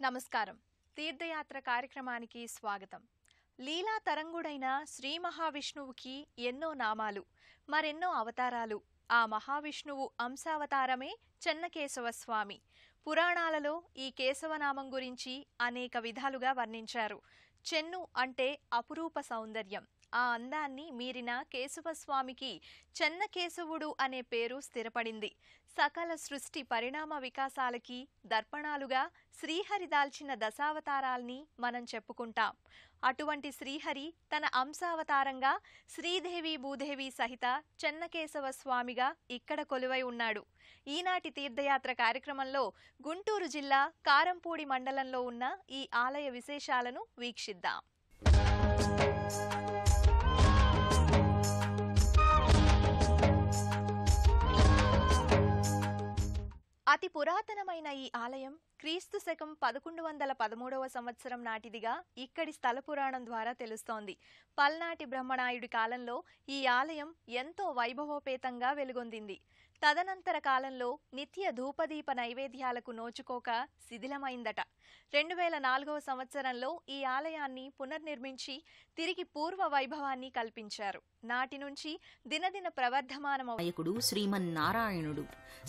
నమస్కారం. తీర్థయాత్ర కార్యక్రమానికి స్వాగతం. లీలా తరంగుడైన శ్రీ మహావిష్ణువుకి ఎన్నో నామాలు, మరెన్నో అవతారాలు. ఆ మహావిష్ణువు అంశావతారమే చెన్నకేశవ స్వామి. పురాణాలలో ఈ కేశవనామం గురించి అనేక విధాలుగా వర్ణించారు. చెన్ను అంటే అపురూప సౌందర్యం. ఆ అందాన్ని మీరిన కేశవస్వామికి చెన్నకేశవుడు అనే పేరు స్థిరపడింది. సకల సృష్టి పరిణామ వికాసాలకి దర్పణాలుగా శ్రీహరి దాల్చిన దశావతారాల్ని మనం చెప్పుకుంటాం. అటువంటి శ్రీహరి తన అంశావతారంగా శ్రీదేవి భూదేవి సహిత చెన్నకేశవ స్వామిగా ఇక్కడ కొలువై ఉన్నాడు. ఈనాటి తీర్థయాత్ర కార్యక్రమంలో గుంటూరు జిల్లా కారంపూడి మండలంలో ఉన్న ఈ ఆలయ విశేషాలను వీక్షిద్దాం. అతి పురాతనమైన ఈ ఆలయం క్రీస్తు శకం 1113వ సంవత్సరం నాటిదిగా ఇక్కడి స్థల పురాణం ద్వారా తెలుస్తోంది. పల్నాటి బ్రహ్మనాయుడి కాలంలో ఈ ఆలయం ఎంతో వైభవోపేతంగా వెలుగొందింది. తదనంతర కాలంలో నిత్య ధూపదీప నైవేద్యాలకు నోచుకోక శిథిలమైందట. 2004వ సంవత్సరంలో ఈ ఆలయాన్ని పునర్నిర్మించి తిరిగి పూర్వ వైభవాన్ని కల్పించారు. నాటి నుంచి దినదిన ప్రవర్ధమానమవుడు శ్రీమన్నారాయణుడు,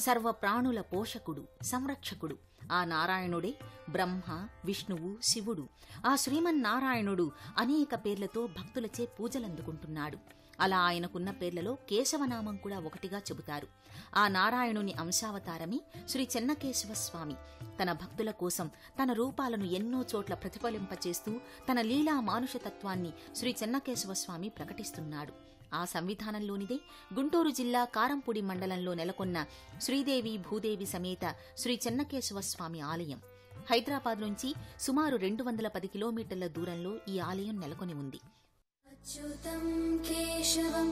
సర్వప్రాణుల పోషకుడు, సంరక్షకుడు. ఆ నారాయణుడే బ్రహ్మ, విష్ణువు, శివుడు. ఆ శ్రీమన్నారాయణుడు అనేక పేర్లతో భక్తులచే పూజలందుకుంటున్నాడు. అలా ఆయనకున్న పేర్లలో కేశవనామం కూడా ఒకటిగా చెబుతారు. ఆ నారాయణుని అంశావతారమే శ్రీ చెన్నకేశవ స్వామి. తన భక్తుల కోసం తన రూపాలను ఎన్నో చోట్ల ప్రతిఫలింపచేస్తూ తన లీలా మానుషతత్వాన్ని శ్రీ చెన్నకేశవ స్వామి ప్రకటిస్తున్నాడు. ఆ సంవిధానంలోనిదే గుంటూరు జిల్లా కారంపూడి మండలంలో నెలకొన్న శ్రీదేవి భూదేవి సమేత శ్రీ చెన్నకేశవ స్వామి ఆలయం. హైదరాబాద్ నుంచి సుమారు 210 కిలోమీటర్ల దూరంలో ఈ ఆలయం నెలకొని ఉంది. అచ్యుతం కేశవం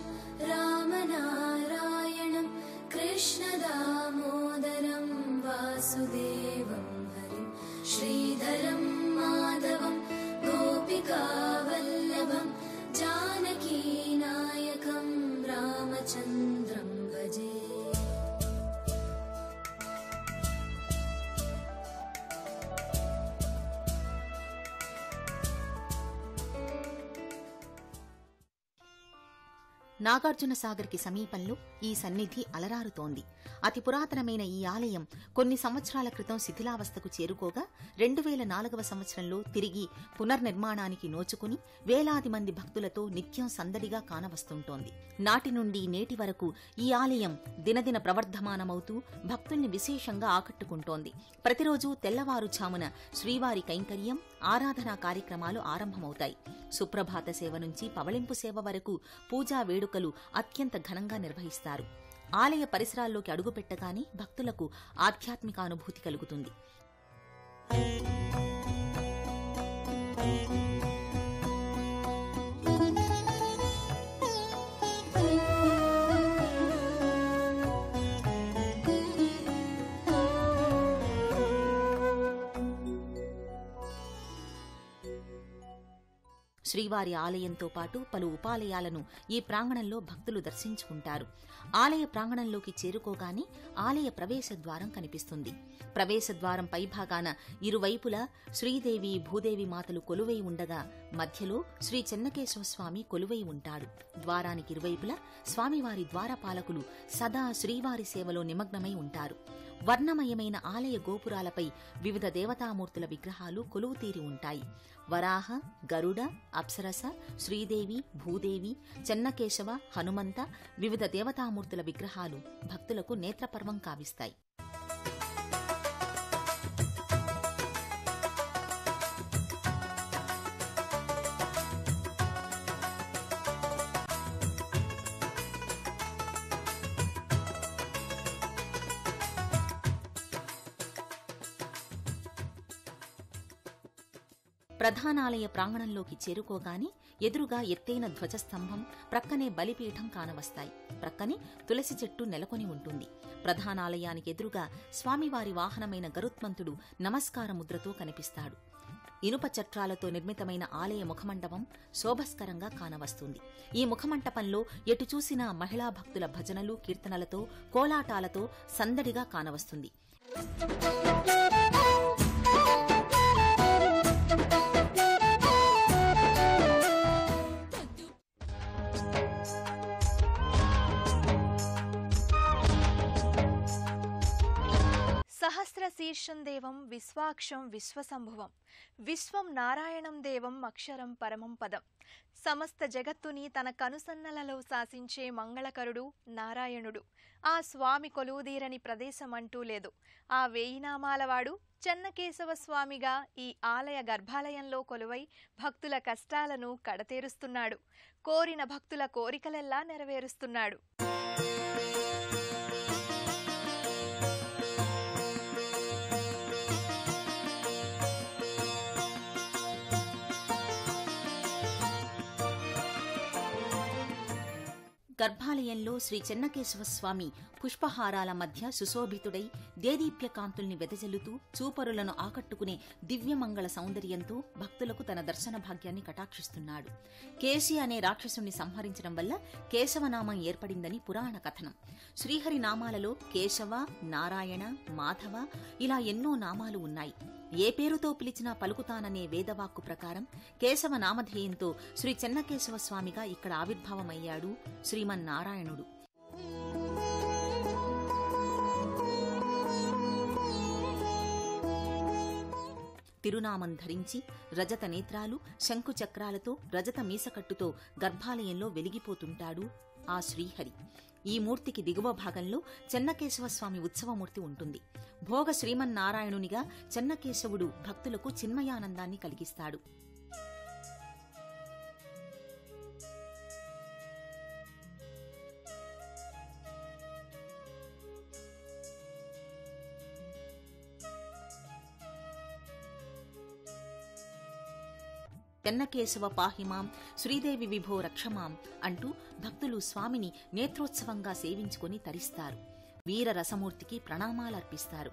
రామనారాయణం కృష్ణ దామోదరం వాసుదేవం హరిం శ్రీధరం మాధవం గోపికావల్లభం జానకీ నాయకం రామచంద్రం భజే. నాగార్జున సాగర్ కి సమీపంలో ఈ సన్నిధి అలరారుతోంది. అతి పురాతనమైన ఈ ఆలయం కొన్ని సంవత్సరాల క్రితం శిథిలావస్థకు చేరుకోగా 2004వ సంవత్సరంలో తిరిగి పునర్నిర్మాణానికి నోచుకుని వేలాది మంది భక్తులతో నిత్యం సందడిగా కానవస్తుంటోంది. నాటి నుండి నేటి వరకు ఈ ఆలయం దినదిన ప్రవర్ధమానమవుతూ భక్తుల్ని విశేషంగా ఆకట్టుకుంటోంది. ప్రతిరోజు తెల్లవారుఝామున శ్రీవారి కైంకర్యం, ఆరాధనా కార్యక్రమాలు ఆరంభమవుతాయి. సుప్రభాత సేవ నుంచి పవళింపు సేవ వరకు పూజా వేడుకలు అత్యంత ఘనంగా నిర్వహిస్తారు. ఆలయ పరిసరాల్లోకి అడుగుపెట్టగానే భక్తులకు ఆధ్యాత్మిక అనుభూతి కలుగుతుంది. శ్రీవారి ఆలయంతో పాటు పలు ఉపాలయాలను ఈ ప్రాంగణంలో భక్తులు దర్శించుకుంటారు. ఆలయ ప్రాంగణంలోకి చేరుకోగానే ఆలయ ప్రవేశద్వారం కనిపిస్తుంది. ప్రవేశద్వారం పైభాగాన ఇరువైపులా శ్రీదేవి భూదేవి మాతలు కొలువై ఉండగా మధ్యలో శ్రీ చెన్నకేశవ స్వామి కొలువై ఉంటాడు. ద్వారానికి ఇరువైపులా స్వామివారి ద్వారపాలకులు సదా శ్రీవారి సేవలో నిమగ్నమై ఉంటారు. వర్ణమయమైన ఆలయ గోపురాలపై వివిధ దేవతామూర్తుల విగ్రహాలు కొలువుతీరి ఉంటాయి. వరాహ, గరుడ, అప్సరస, శ్రీదేవి, భూదేవి, చెన్నకేశవ, హనుమంత వివిధ దేవతామూర్తుల విగ్రహాలు భక్తులకు నేత్రపర్వం కావిస్తాయి. ప్రధానాలయ ప్రాంగణంలోకి చేరుకోగానే ఎదురుగా ఎత్తైన ధ్వజస్తంభం, ప్రక్కనే బలిపీఠం కానవస్తాయి. ప్రక్కనే తులసి చెట్టు నెలకొని ఉంటుంది. ప్రధానాలయానికి ఎదురుగా స్వామివారి వాహనమైన గరుత్మంతుడు నమస్కార ముద్రతో కనిపిస్తాడు. ఇనుప చట్రాలతో నిర్మితమైన ఆలయ ముఖమండపం శోభస్కరంగా కానవస్తుంది. ఈ ముఖమంటపంలో ఎటు చూసినా మహిళా భక్తుల భజనలు, కీర్తనలతో, కోలాటాలతో సందడిగా కానవస్తుంది. శీర్షం దేవం విశ్వాక్షం విశ్వసంభువం విశ్వం నారాయణం దేవం అక్షరం పరమం పదం. సమస్త జగత్తుని తన కనుసన్నలలో శాసించే మంగళకరుడు నారాయణుడు. ఆ స్వామి కొలువుదీరని ప్రదేశం అంటూ లేదు. ఆ 1000 నామాలవాడు చెన్నకేశవ స్వామిగా ఈ ఆలయ గర్భాలయంలో కొలువై భక్తుల కష్టాలను కడతేరుస్తున్నాడు. కోరిన భక్తుల కోరికలెల్లా నెరవేరుస్తున్నాడు. గర్భాలయంలో శ్రీ చెన్నకేశవ స్వామి పుష్పహారాల మధ్య సుశోభితుడై దేదీప్యకాంతుల్ని వెదజల్లుతూ చూపరులను ఆకట్టుకునే దివ్యమంగళ సౌందర్యంతో భక్తులకు తన దర్శన భాగ్యాన్ని కటాక్షిస్తున్నాడు. కేశి అనే రాక్షసుణ్ణి సంహరించడం వల్ల కేశవనామం ఏర్పడిందని పురాణ కథనం. శ్రీహరి నామాలలో కేశవ, నారాయణ, మాధవ ఇలా ఎన్నో నామాలు ఉన్నాయి. ఏ పేరుతో పిలిచినా పలుకుతాననే వేదవాక్కు ప్రకారం కేశవ నామధేయంతో శ్రీ చెన్నకేశవ స్వామిగా ఇక్కడ ఆవిర్భావమయ్యాడు శ్రీమన్నారాయణుడు. తిరునామం ధరించి రజత నేత్రాలు, శంకుచక్రాలతో, రజత మీసకట్టుతో గర్భాలయంలో వెలిగిపోతుంటాడు ఆ శ్రీహరి. ఈ మూర్తికి దిగువ భాగంలో చెన్నకేశవస్వామి ఉత్సవమూర్తి ఉంటుంది. భోగ శ్రీమన్నారాయణునిగా చెన్నకేశవుడు భక్తులకు చిన్మయానందాన్ని కలిగిస్తాడు. చెన్నకేశవ పాహిమాం, శ్రీదేవి విభో రక్షమాం అంటూ భక్తులు స్వామిని నేత్రోత్సవంగా సేవించుకుని తరిస్తారు. వీర రసమూర్తికి ప్రణామాలర్పిస్తారు.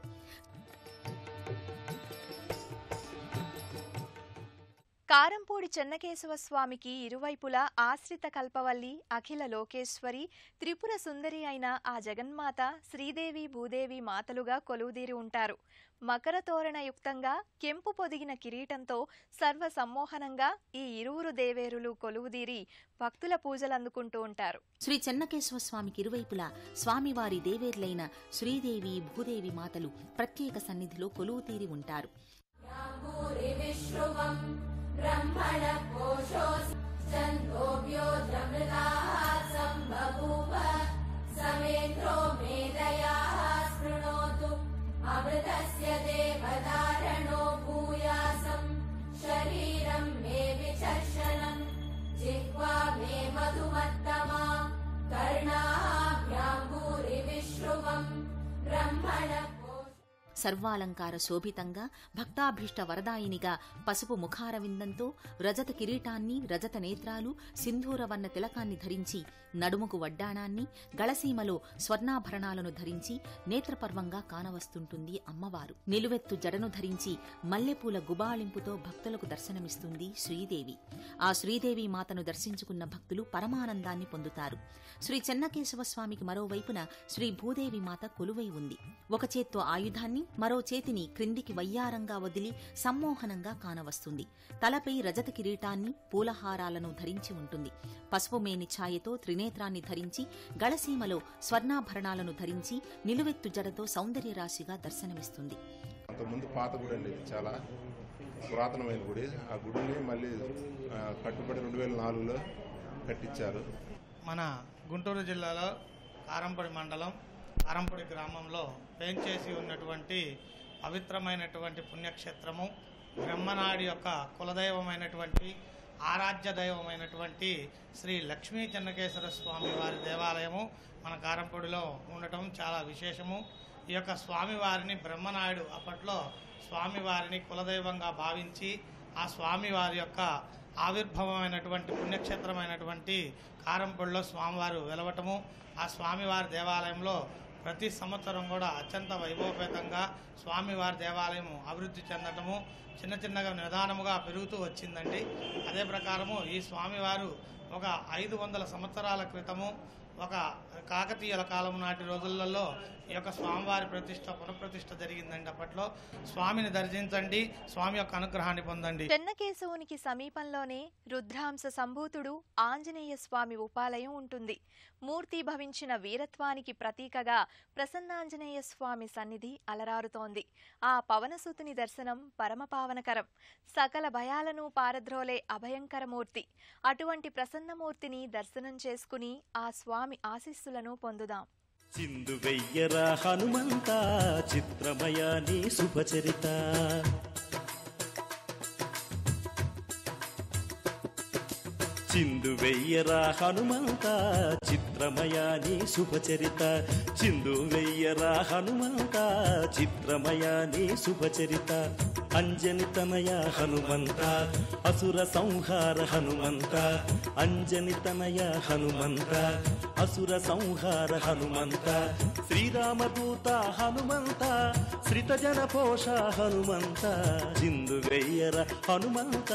కారంపూడి చెన్నకేశవ స్వామికి ఇరువైపులా ఆశ్రిత కల్పవల్లి, అఖిల లోకేశ్వరి, త్రిపుర సుందరి అయిన ఆ జగన్మాత శ్రీదేవి భూదేవి మాతలుగా కొలువుదీరి ఉంటారు. మకర తోరణయుక్తంగా కెంపు పొదిగిన కిరీటంతో సర్వ సమ్మోహనంగా ఈ ఇరువురు దేవేరులు కొలువుదీరి భక్తుల పూజలందుకుంటూ ఉంటారు. శ్రీ చెన్నకేశవ స్వామికి ఇరువైపులా స్వామివారి దేవేర్లైన శ్రీదేవి భూదేవి మాతలు ప్రత్యేక సన్నిధిలో కొలువుతీరి ఉంటారు. అమృతస్య దేవదారణో భూయాసం శరీరం మే విచర్షణం జిహ్వా మే మధుమత్తమా కర్ణాభ్యాం భూరి విశ్రువం బ్రహ్మణ. సర్వాలంకార శోభితంగా భక్తాభీష్ట వరదాయినిగా పసుపు ముఖారవిందంతో రజత కిరీటాన్ని, రజత నేత్రాలు, సింధూరవర్ణ తిలకాన్ని ధరించి నడుముకు వడ్డాణాన్ని, గళసీమలో స్వర్ణాభరణాలను ధరించి నేత్రపర్వంగా కానవస్తుంటుంది అమ్మవారు. నిలువెత్తు జడను ధరించి మల్లెపూల గుబాళింపుతో భక్తులకు దర్శనమిస్తుంది శ్రీదేవి. ఆ శ్రీదేవి మాతను దర్శించుకున్న భక్తులు పరమానందాన్ని పొందుతారు. శ్రీ చెన్నకేశవ స్వామికి మరోవైపున శ్రీ భూదేవి మాత కొలువై ఉంది. ఒక చేత్తో ఆయుధాన్ని, మరో చేతిని క్రిందికి వయ్యారంగా వదిలి సమ్మోహనంగా కానవస్తుంది. తలపై రజత కిరీటాన్ని, పూలహారాలను ధరించి ఉంటుంది. పసుపు మేని ఛాయతో త్రినేత్రాన్ని ధరించి గళసీమలో స్వర్ణాభరణాలను ధరించి నిలువెత్తు జడతో సౌందర్యరాశిగా దర్శనమిస్తుంది. అంతకుముందు పాత గుడి అండి, చాలా పురాతనమైన గుడి. ఆ గుడిని మళ్ళీ కట్టుబడి 2004లో కట్టించారు. మన గుంటూరు జిల్లాలో కారంపొడి మండలం కారంపొడి గ్రామంలో వేంచేసి ఉన్నటువంటి పవిత్రమైనటువంటి పుణ్యక్షేత్రము, బ్రహ్మనాడి యొక్క కులదైవమైనటువంటి ఆరాధ్య దైవమైనటువంటి శ్రీ లక్ష్మీ చెన్నకేశ్వర స్వామి వారి దేవాలయము మన కారంపొడిలో ఉండటం చాలా విశేషము. ఈ యొక్క స్వామివారిని బ్రహ్మనాయుడు అప్పట్లో స్వామివారిని కులదైవంగా భావించి ఆ స్వామివారి యొక్క ఆవిర్భవమైనటువంటి పుణ్యక్షేత్రమైనటువంటి కారంపొడిలో స్వామివారు వెలవటము, ఆ స్వామివారి దేవాలయంలో ప్రతి సంవత్సరం కూడా అత్యంత వైభవపేతంగా స్వామివారి దేవాలయం అభివృద్ధి చెందటము చిన్న చిన్నగా నిదానముగా పెరుగుతూ వచ్చిందండి. అదే ప్రకారము ఈ స్వామివారు ఒక 500 సంవత్సరాల క్రితము ఒక కాకతీయుల కాలం నాటి రోజులలో ఈ యొక్క స్వామివారి పునఃప్రతిష్ఠ జరిగిందండి. అప్పట్లో స్వామిని దర్శించండి, స్వామి యొక్క అనుగ్రహాన్ని పొందండి. చెన్నకేశవునికి సమీపంలోనే రుద్రాంశ సంభూతుడు ఆంజనేయ స్వామి ఉపాలయం ఉంటుంది. మూర్తి భవించిన వీరత్వానికి ప్రతీకగా ప్రసన్నాంజనేయ స్వామి సన్నిధి అలరారుతోంది. ఆ పవనసుతుని దర్శనం పరమపావనకరం, సకల భయాలను పారద్రోలే అభయంకరమూర్తి. అటువంటి ప్రసన్నమూర్తిని దర్శనం చేసుకుని ఆ స్వామి ఆశీస్సులను పొందుదాం. చిందు వెయ్యరా హనుమంత చిత్రమయ నీ శుభచరిత, చిందు వెయ్యరా హనుమంత చిత్రమయ నీ శుభచరిత, చిందు వెయ్యరా హనుమంత చిత్రమయ నీ శుభచరిత. అంజని తనయ హనుమంత అసుర సంహార హనుమంత, అంజని తనయ హనుమంత అసుర సంహార హనుమంత, శ్రీరామదూత హనుమంత శ్రితజన పోష హనుమంత, చిందు వెయ్యర హనుమంత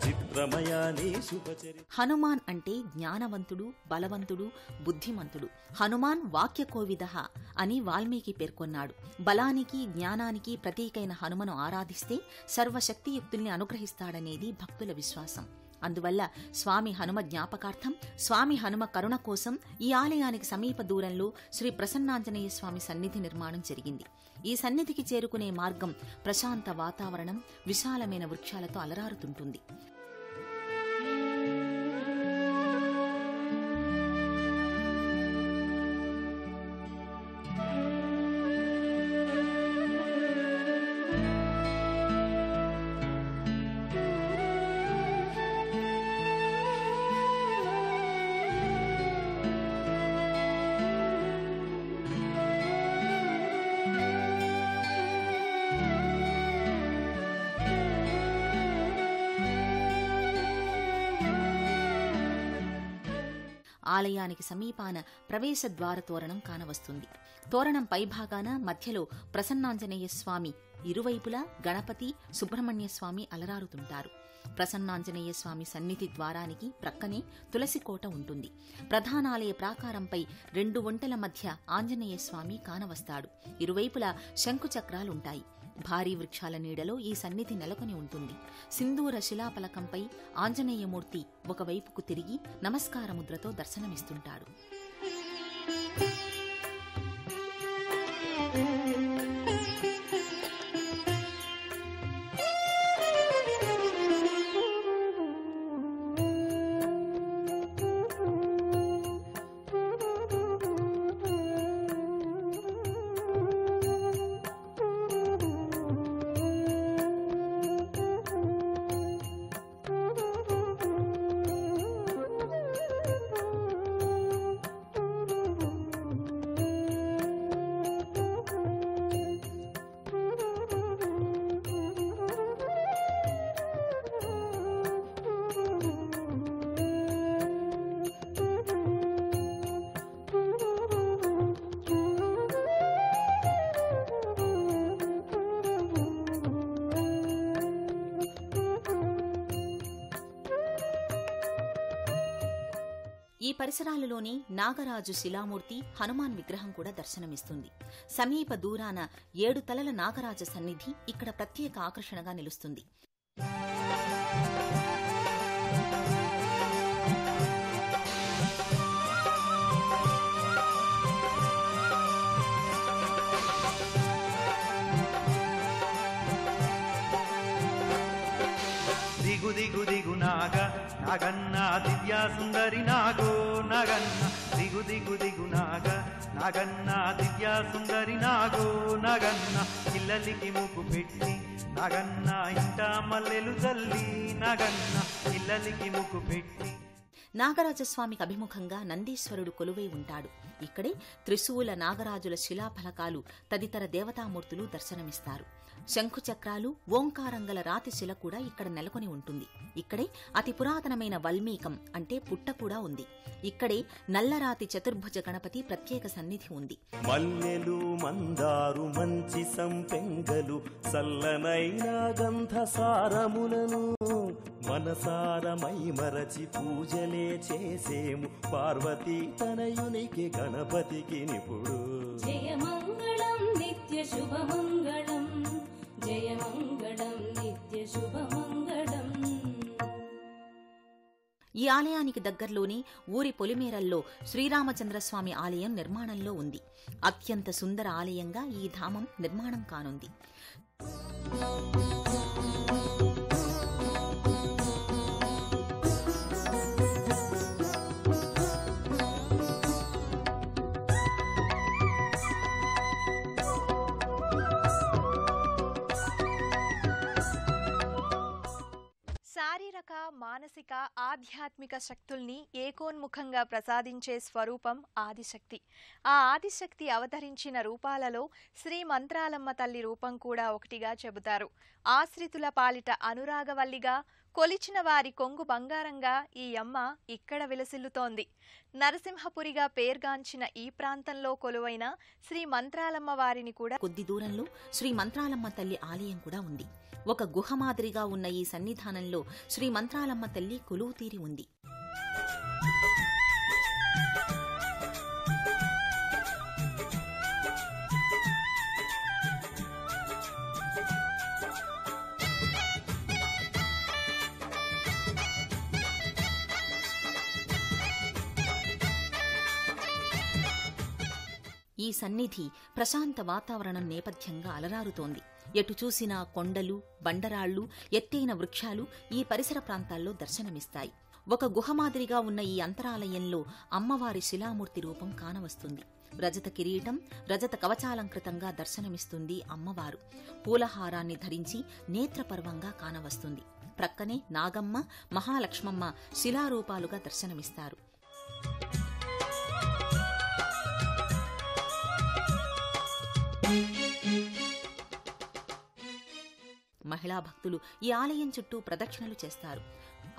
చిత్రమయ నీ శుభచరిత. హనుమాన్ అంటే జ్ఞానవంతుడు, బలవంతుడు, బుద్ధిమంతుడు. హనుమాన్ వాక్యకోవిదః అని వాల్మీకి పేర్కొన్నాడు. బలానికి జ్ఞానానికి ప్రతీకైన హనుమను ఆరాధిస్తే సర్వశక్తియుక్తుల్ని అనుగ్రహిస్తాడనేది భక్తుల విశ్వాసం. అందువల్ల స్వామి హనుమ జ్ఞాపకార్థం, స్వామి హనుమ కరుణ కోసం ఈ ఆలయానికి సమీప దూరంలో శ్రీ ప్రసన్నాంజనేయ స్వామి సన్నిధి నిర్మాణం జరిగింది. ఈ సన్నిధికి చేరుకునే మార్గం ప్రశాంత వాతావరణం, విశాలమైన వృక్షాలతో అలరారుతుంటుంది. ఆలయానికి సమీపాన ప్రవేశ ద్వార తోరణం కానవస్తుంది. తోరణం పైభాగాన మధ్యలో ప్రసన్నాంజనేయ స్వామి, ఇరువైపులా గణపతి, సుబ్రహ్మణ్య స్వామి అలరారుతుంటారు. ప్రసన్నాంజనేయ స్వామి సన్నిధి ద్వారానికి ప్రక్కనే తులసికోట ఉంటుంది. ప్రధానాలయ ప్రాకారంపై 2 ఒంటెల మధ్య ఆంజనేయ స్వామి కానవస్తాడు. ఇరువైపులా శంకుచక్రాలుంటాయి. భారీ వృక్షాల నీడలో ఈ సన్నిధి నెలకొని ఉంటుంది. సింధూర శిలాపలకంపై ఆంజనేయమూర్తి ఒకవైపుకు తిరిగి నమస్కారముద్రతో దర్శనమిస్తుంటాడు. ఈ పరిసరాలలోని నాగరాజు శిలామూర్తి, హనుమాన్ విగ్రహం కూడా దర్శనమిస్తుంది. సమీప దూరాన 7 తలల నాగరాజ సన్నిధి ఇక్కడ ప్రత్యేక ఆకర్షణగా నిలుస్తుంది. దిగు దిగు దిగు నాగ నాగన్న దివ్య సుందరి నాగో నగన్న, దిగు దిగు దిగు నాగ నాగన్న దివ్య సుందరి నాగో నగన్న, పిల్లలికి ముగ్గు పెట్టి నగన్న ఇంట మల్లెలు చల్లి నగన్న, పిల్లలికి ముగ్గు పెట్టి. నాగరాజస్వామికి అభిముఖంగా నందీశ్వరుడు కొలువై ఉంటాడు. ఇక్కడే త్రిశూల, నాగరాజుల శిలాఫలకాలు తదితర దేవతామూర్తులు దర్శనమిస్తారు. శంఖుచక్రాలు, ఓంకారంగల రాతి శిల కూడా ఇక్కడ నెలకొని ఉంటుంది. ఇక్కడే అతి పురాతనమైన వల్మీకం అంటే పుట్ట కూడా ఉంది. ఇక్కడే నల్లరాతి చతుర్భుజ గణపతి ప్రత్యేక సన్నిధి ఉంది. మల్లెలు మందారు మంచి సంపెంగలు సల్లనైన గంధ సారములను మనసారమై మరచి పూజలే చేసేము పార్వతీ తనయునికి గణపతికి నిపుడు. జయమంగళం నిత్య శుభమంగళం, జయమంగళం నిత్య శుభమంగళం. ఈ ఆలయానికి దగ్గరలోని ఊరి పొలిమేరల్లో శ్రీరామచంద్రస్వామి ఆలయం నిర్మాణంలో ఉంది. అత్యంత సుందర ఆలయంగా ఈ ధామం నిర్మాణం కానుంది. శారీరక, మానసిక, ఆధ్యాత్మిక శక్తుల్ని ఏకోన్ముఖంగా ప్రసాదించే స్వరూపం ఆదిశక్తి. ఆ ఆదిశక్తి అవతరించిన రూపాలలో శ్రీ మంత్రాలమ్మ తల్లి రూపం కూడా ఒకటిగా చెబుతారు. ఆశ్రితుల పాలిట అనురాగవల్లిగా, కొలిచిన వారి కొంగు బంగారంగా ఈ అమ్మ ఇక్కడ విలసిల్లుతోంది. నరసింహపురిగా పేర్గాంచిన ఈ ప్రాంతంలో కొలువైన శ్రీ మంత్రాలమ్మ వారిని కూడా కొద్ది దూరంలో శ్రీ మంత్రాలమ్మ తల్లి ఆలయం కూడా ఉంది. ఒక గుహ మాదిరిగా ఉన్న ఈ సన్నిధానంలో శ్రీ మంత్రాలమ్మ తల్లి కొలువు తీరి ఉంది. ఈ సన్నిధి ప్రశాంత వాతావరణం నేపథ్యంగా అలరారుతోంది. ఎటు చూసినా కొండలు, బండరాళ్లు, ఎత్తైన వృక్షాలు ఈ పరిసర ప్రాంతాల్లో దర్శనమిస్తాయి. ఒక గుహ మాదిరిగా ఉన్న ఈ అంతరాలయంలో అమ్మవారి శిలామూర్తి రూపం కానవస్తుంది. రజత కిరీటం, రజత కవచాలంకృతంగా దర్శనమిస్తుంది అమ్మవారు. పూలహారాన్ని ధరించి నేత్రపర్వంగా కానవస్తుంది. ప్రక్కనే నాగమ్మ, మహాలక్ష్మమ్మ శిలారూపాలుగా దర్శనమిస్తారు. మహిళా భక్తులు ఈ ఆలయం చుట్టూ ప్రదక్షిణలు చేస్తారు.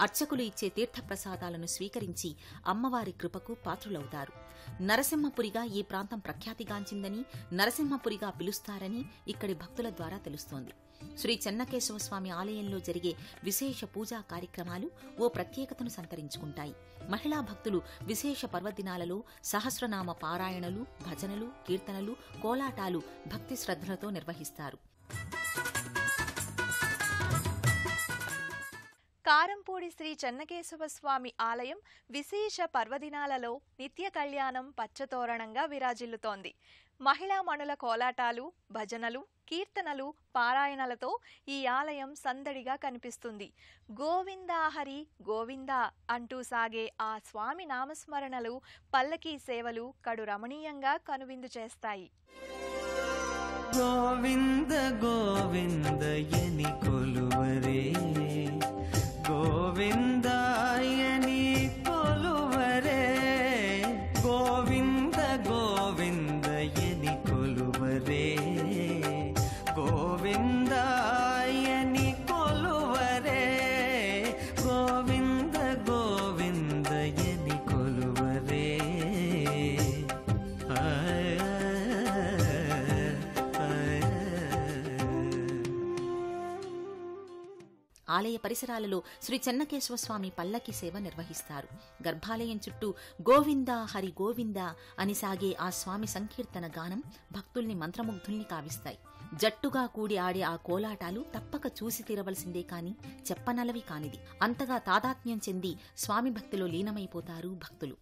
అర్చకులు ఇచ్చే తీర్థప్రసాదాలను స్వీకరించి అమ్మవారి కృపకు పాత్రులవుతారు. నరసింహపురిగా ఈ ప్రాంతం ప్రఖ్యాతిగాంచిందని, నరసింహపురిగా పిలుస్తారని ఇక్కడి భక్తుల ద్వారా తెలుస్తోంది. శ్రీ చెన్నకేశవస్వామి ఆలయంలో జరిగే విశేష పూజా కార్యక్రమాలు ఓ ప్రత్యేకతను సంతరించుకుంటాయి. మహిళా భక్తులు విశేష పర్వదినాలలో సహస్రనామ పారాయణలు, భజనలు, కీర్తనలు, కోలాటాలు భక్తి శ్రద్ధలతో నిర్వహిస్తారు. కారంపూడి శ్రీ చెన్నకేశవస్వామి ఆలయం విశేష పర్వదినాలలో నిత్య కళ్యాణం పచ్చతోరణంగా విరాజిల్లుతోంది. మహిళా మణుల కోలాటాలు, భజనలు, కీర్తనలు, పారాయణలతో ఈ ఆలయం సందడిగా కనిపిస్తుంది. గోవిందా హరి గోవిందా అంటూ సాగే ఆ స్వామి నామస్మరణలు, పల్లకీ సేవలు కడు రమణీయంగా కనువిందు చేస్తాయి. గోవింద గోవిందయని కొలువరే, గోవిందాయని కొలువరే, గోవింద గోవిందయని కొలువరే, గోవిందాయని కొలువరే, గోవింద గోవిందయని కొలువరే. ఆలయ పరిసరాలలో శ్రీ చెన్నకేశవస్వామి పల్లకి సేవ నిర్వహిస్తారు. గర్భాలయం చుట్టూ గోవిందా హరి గోవిందా అని సాగే ఆ స్వామి సంకీర్తన గానం భక్తుల్ని మంత్రముగ్ధుల్ని కావిస్తాయి. జట్టుగా కూడి ఆడే ఆ కోలాటాలు తప్పక చూసి తీరవలసిందే కాని చెప్పనలవి కానిది. అంతగా తాదాత్మ్యం చెంది స్వామి భక్తిలో లీనమైపోతారు భక్తులు.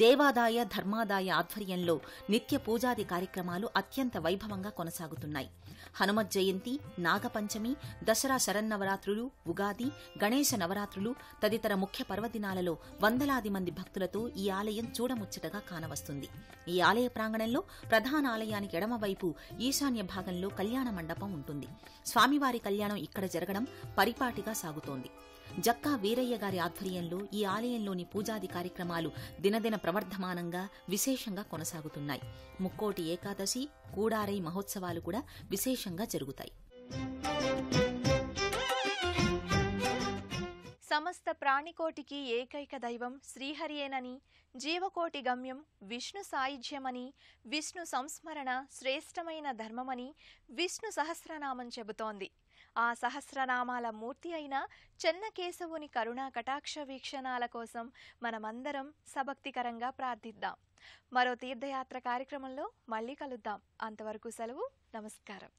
దేవాదాయ ధర్మాదాయ ఆధ్వర్యంలో నిత్య పూజాది కార్యక్రమాలు అత్యంత వైభవంగా కొనసాగుతున్నాయి. హనుమత్ జయంతి, నాగపంచమి, దసరా శరన్నవరాత్రులు, ఉగాది, గణేశ నవరాత్రులు తదితర ముఖ్య పర్వదినాలలో వందలాది మంది భక్తులతో ఈ ఆలయం చూడముచ్చటగా కానవస్తుంది. ఈ ఆలయ ప్రాంగణంలో ప్రధాన ఆలయానికి ఎడమవైపు ఈశాన్య భాగంలో కళ్యాణ మండపం ఉంటుంది. స్వామివారి కళ్యాణం ఇక్కడ జరగడం పరిపాటిగా సాగుతోంది. జక్కా వీరయ్య గారి ఆధ్వర్యంలో ఈ ఆలయంలోని పూజాది కార్యక్రమాలు దినదిన ప్రవర్ధమానంగా విశేషంగా కొనసాగుతున్నాయి. ముక్కోటి ఏకాదశి, కూడారై మహోత్సవాలు కూడా విశేషంగా జరుగుతాయి. సమస్త ప్రాణికోటికి ఏకైక దైవం శ్రీహరియేనని, జీవకోటి గమ్యం విష్ణు సాయుధ్యమని, విష్ణు సంస్మరణ శ్రేష్టమైన ధర్మమని విష్ణు సహస్రనామం చెబుతోంది. ఆ సహస్రనామాల మూర్తి అయిన చెన్నకేశవుని కరుణా కటాక్ష వీక్షణాల కోసం మనమందరం సభక్తికరంగా ప్రార్థిద్దాం. మరో తీర్థయాత్ర కార్యక్రమంలో మళ్ళీ కలుద్దాం. అంతవరకు సెలవు. నమస్కారం.